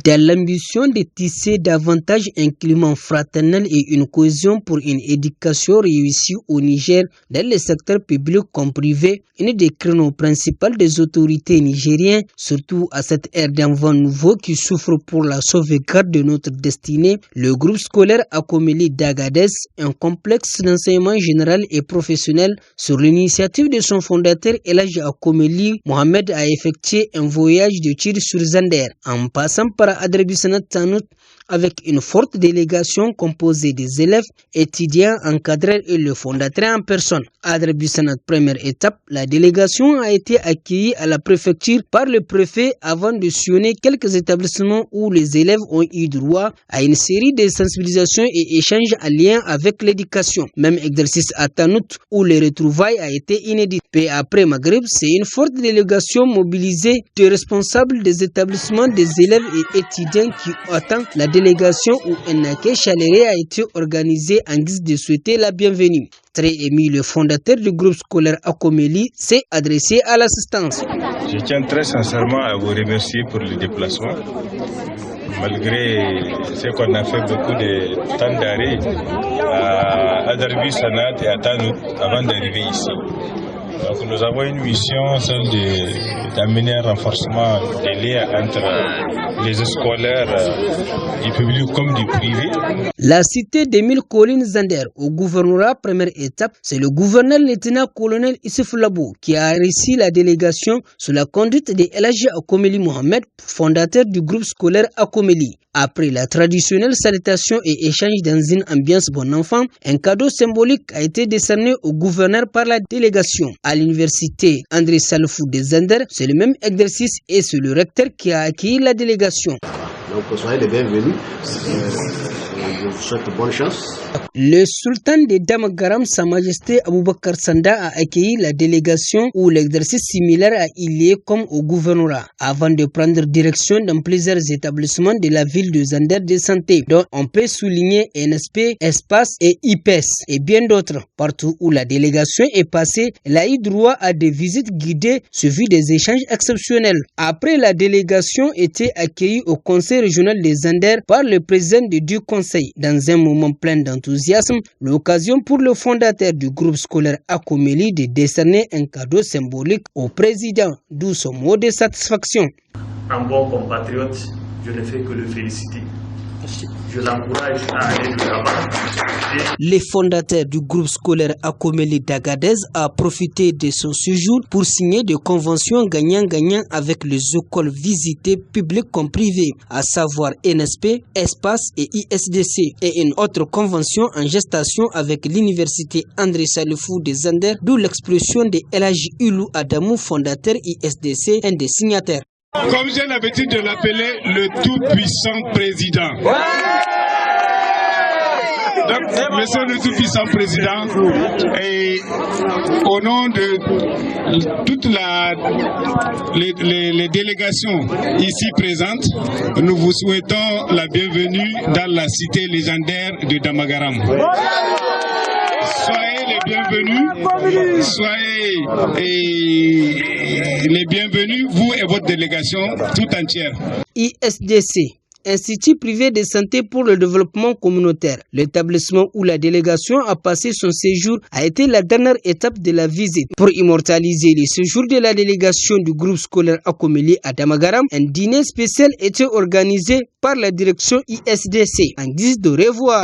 Dans l'ambition de tisser davantage un climat fraternel et une cohésion pour une éducation réussie au Niger, dans le secteur public comme privé, une des créneaux principaux des autorités nigériennes, surtout à cette ère d'un vent nouveau qui souffre pour la sauvegarde de notre destinée, le groupe scolaire Akomeli d'Agadez, un complexe d'enseignement général et professionnel, sur l'initiative de son fondateur Elhadji Akomeli, Mohamed a effectué un voyage de tir sur Zander, en passant par Adrebisanat Tanout, avec une forte délégation composée des élèves, étudiants, encadreurs et le fondateur en personne. Adrebisanat, première étape, la délégation a été accueillie à la préfecture par le préfet avant de sillonner quelques établissements où les élèves ont eu droit à une série de sensibilisations et échanges en lien avec l'éducation. Même exercice à Tanout où les retrouvailles a été inédit. Puis après Maghreb, c'est une forte délégation mobilisée de responsables des établissements, des élèves et étudiants qui attendent la délégation où un accueil chaleureux a été organisé en guise de souhaiter la bienvenue. Très ému, le fondateur du groupe scolaire Akomeli s'est adressé à l'assistance. Je tiens très sincèrement à vous remercier pour le déplacement. Malgré ce qu'on a fait beaucoup de temps d'arrêt à Adrebisanat et à Tanout avant d'arriver ici. Donc nous avons une mission, celle d'amener un renforcement des liens entre les scolaires du public comme du privé. La cité d'Émile Collines Zander au gouvernorat, première étape, c'est le gouverneur lieutenant-colonel Issouf Labo qui a reçu la délégation sous la conduite de Elhadji Akomeli Mohamed, fondateur du groupe scolaire Akomeli. Après la traditionnelle salutation et échange dans une ambiance bon enfant, un cadeau symbolique a été décerné au gouverneur par la délégation. À l'université André Salfou de Zander, c'est le même exercice et c'est le recteur qui a accueilli la délégation. Donc soyez les bienvenus. Je vous souhaite bonne chance. Le sultan de Damagaram, Sa Majesté Aboubakar Sanda, a accueilli la délégation où l'exercice similaire a eu lieu comme au gouvernorat, avant de prendre direction dans plusieurs établissements de la ville de Zander de santé, dont on peut souligner NSP, Espace et IPES, et bien d'autres. Partout où la délégation est passée, elle a eu droit à des visites guidées suivies des échanges exceptionnels. Après, la délégation était accueillie au conseil régional de Zander par le président du conseil. Dans un moment plein d'enthousiasme, l'occasion pour le fondateur du groupe scolaire Akomeli de décerner un cadeau symbolique au président, d'où son mot de satisfaction. Un bon compatriote, je ne fais que le féliciter. Je l'encourage à aller de l'avant. Le fondateur du groupe scolaire Akomeli d'Agadez a profité de son séjour pour signer des conventions gagnant-gagnant avec les écoles visitées publiques comme privées, à savoir NSP, Espace et ISDC, et une autre convention en gestation avec l'université André Salfou de Zander, d'où l'expression de Elhadji Ulou Adamou, fondateur ISDC, un des signataires. Comme j'ai l'habitude de l'appeler, le tout-puissant président. Donc, monsieur le tout-puissant président, et au nom de toutes les délégations ici présentes, nous vous souhaitons la bienvenue dans la cité légendaire de Damagaram. Soyez les bienvenus, les bienvenus, vous et votre délégation tout entière. ISDC, Institut privé de santé pour le développement communautaire. L'établissement où la délégation a passé son séjour a été la dernière étape de la visite. Pour immortaliser le séjour de la délégation du groupe scolaire Akomeli à Damagaram, un dîner spécial était organisé par la direction ISDC en guise de revoir.